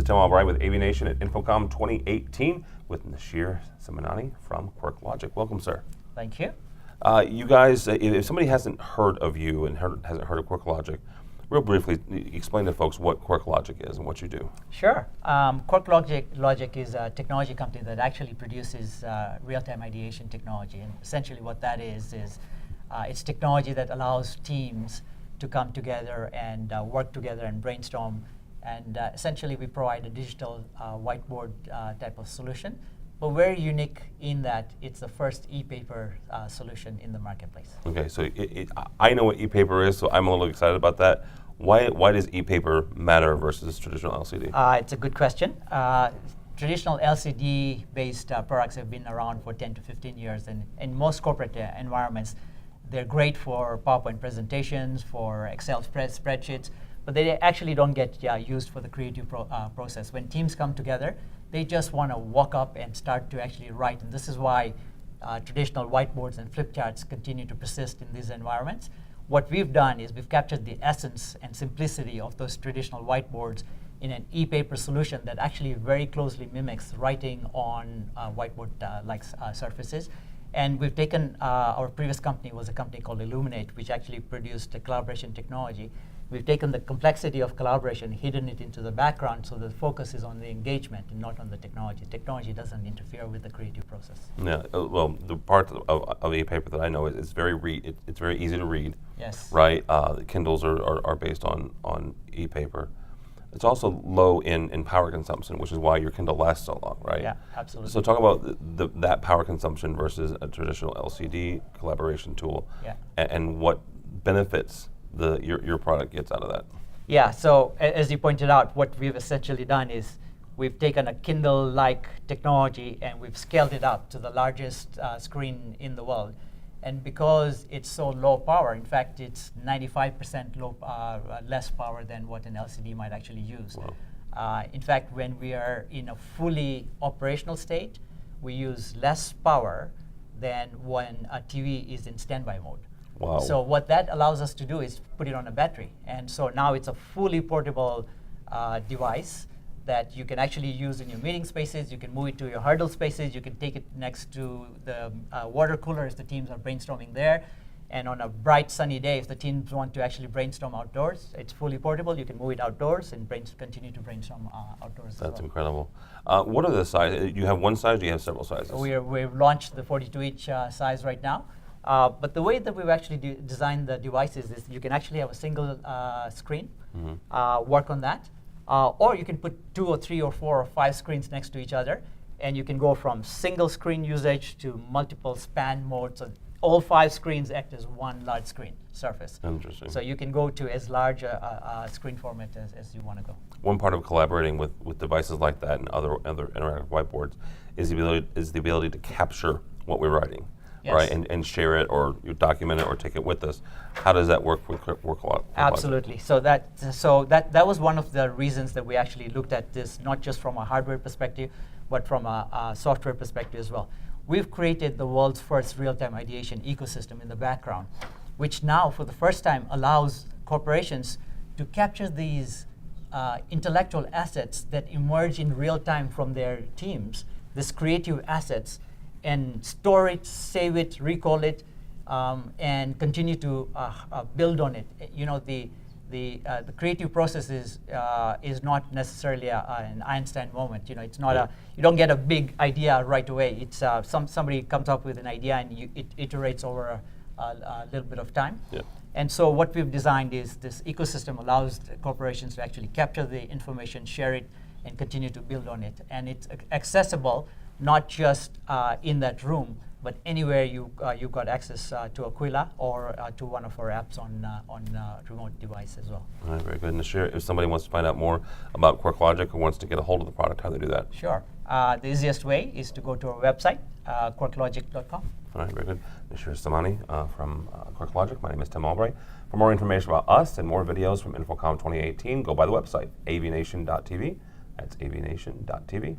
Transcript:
Tim Albright with AVNation at Infocomm 2018 with Nashir Samanani from QuirkLogic. Welcome, sir. Thank you. You guys, if somebody hasn't heard of you and hasn't heard of QuirkLogic, real briefly, explain to folks what QuirkLogic is and what you do. Sure. QuirkLogic is a technology company that actually produces real-time ideation technology. And essentially what that is it's technology that allows teams to come together and work together and brainstorm. And essentially we provide a digital whiteboard type of solution. But very unique in that it's the first ePaper solution in the marketplace. Okay, so I know what ePaper is, so I'm a little excited about that. Why does ePaper matter versus traditional LCD? It's a good question. Traditional LCD-based products have been around for 10 to 15 years, and in most corporate environments, they're great for PowerPoint presentations, for Excel spreadsheets, but they actually don't get used for the creative process. When teams come together, they just want to walk up and start to actually write, and this is why traditional whiteboards and flip charts continue to persist in these environments. What we've done is we've captured the essence and simplicity of those traditional whiteboards in an ePaper solution that actually very closely mimics writing on whiteboard-like surfaces. And we've taken, our previous company was a company called Illuminate, which actually produced a collaboration technology. We've taken the complexity of collaboration, hidden it into the background, so the focus is on the engagement and not on the technology. Technology doesn't interfere with the creative process. Yeah, well, the part of ePaper that I know is it's very easy to read. Yes. Right. The Kindles are based on ePaper. It's also low in power consumption, which is why your Kindle lasts so long, right? Yeah, absolutely. So talk about that power consumption versus a traditional LCD collaboration tool, and what benefits your product gets out of that. Yeah, so as you pointed out, what we've essentially done is we've taken a Kindle-like technology and we've scaled it up to the largest screen in the world. And because it's so low power, in fact, it's 95% less power than what an LCD might actually use. Wow. In fact, when we are in a fully operational state, we use less power than when a TV is in standby mode. Wow. So what that allows us to do is put it on a battery. And so now it's a fully portable device that you can actually use in your meeting spaces. You can move it to your huddle spaces. You can take it next to the water cooler if the teams are brainstorming there. And on a bright sunny day, if the teams want to actually brainstorm outdoors, it's fully portable. You can move it outdoors and continue to brainstorm outdoors. That's incredible. What are the sizes? You have one size, or you have several sizes? We've launched the 42-inch size right now. But the way that we've actually designed the devices is you can actually have a single screen, work on that. Or you can put 2 or 3 or 4 or 5 screens next to each other, and you can go from single screen usage to multiple span modes. So all 5 screens act as one large screen surface. Interesting. So you can go to as large a screen format as you want to go. One part of collaborating with devices like that and other interactive whiteboards is the ability to capture what we're writing. Yes. Right, and share it, or you document it, or take it with us. How does that work with QuirkLogic? Absolutely. So that was one of the reasons that we actually looked at this, not just from a hardware perspective, but from a software perspective as well. We've created the world's first real-time ideation ecosystem in the background, which now, for the first time, allows corporations to capture these intellectual assets that emerge in real time from their teams, these creative assets, and store it, save it, recall it, and continue to build on it. You know, the creative process is not necessarily an Einstein moment. You know, it's not you don't get a big idea right away. It's somebody comes up with an idea and it iterates over a little bit of time. Yeah. And so what we've designed is this ecosystem allows corporations to actually capture the information, share it, and continue to build on it. And it's accessible not just in that room, but anywhere you've got access to Aquila or to one of our apps on remote device as well. All right, very good. Nashir, if somebody wants to find out more about QuirkLogic or wants to get a hold of the product, how do they do that? Sure. The easiest way is to go to our website, QurikLogic.com. All right, very good. Nashir Samanani from QuirkLogic. My name is Tim Albright. For more information about us and more videos from Infocomm 2018, go by the website, avnation.tv. That's avnation.tv.